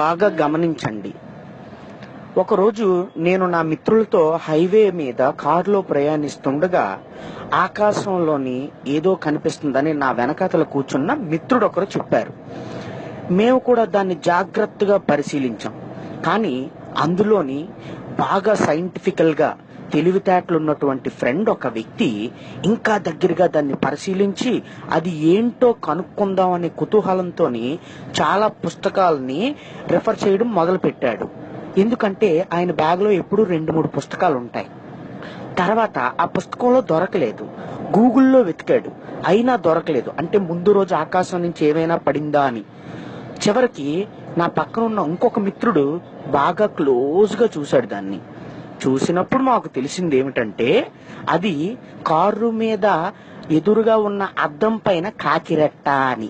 బాగా గమనించండి. ఒకరోజు నేను నా మిత్రులతో హైవే మీద కారులో ప్రయాణిస్తుండగా ఆకాశంలోని ఏదో కనిపిస్తుందని నా వెనకాతల కూర్చున్న మిత్రుడు ఒకరు చెప్పారు. మేము కూడా దాన్ని జాగ్రత్తగా పరిశీలించాం. కానీ అందులోని బాగా సైంటిఫికల్ గా తెలివితేటలున్నటువంటి ఫ్రెండ్ ఒక వ్యక్తి ఇంకా దగ్గరగా దాన్ని పరిశీలించి అది ఏంటో కనుక్కుందాం అనే కుతూహలంతో చాలా పుస్తకాలని రిఫర్ చేయడం మొదలు పెట్టాడు. ఎందుకంటే ఆయన బ్యాగ్ లో ఎప్పుడు 2-3 పుస్తకాలు ఉంటాయి. తర్వాత ఆ పుస్తకంలో దొరకలేదు. గూగుల్లో వెతికాడు, అయినా దొరకలేదు. అంటే ముందు రోజు ఆకాశం నుంచి ఏమైనా పడిందా అని. చివరికి నా పక్కన ఉన్న ఇంకొక మిత్రుడు బాగా క్లోజ్ గా చూశాడు దాన్ని. చూసినప్పుడు మాకు తెలిసింది ఏమిటంటే అది కారు మీద ఎదురుగా ఉన్న అద్దం పైన కాకిరెట్ట అని.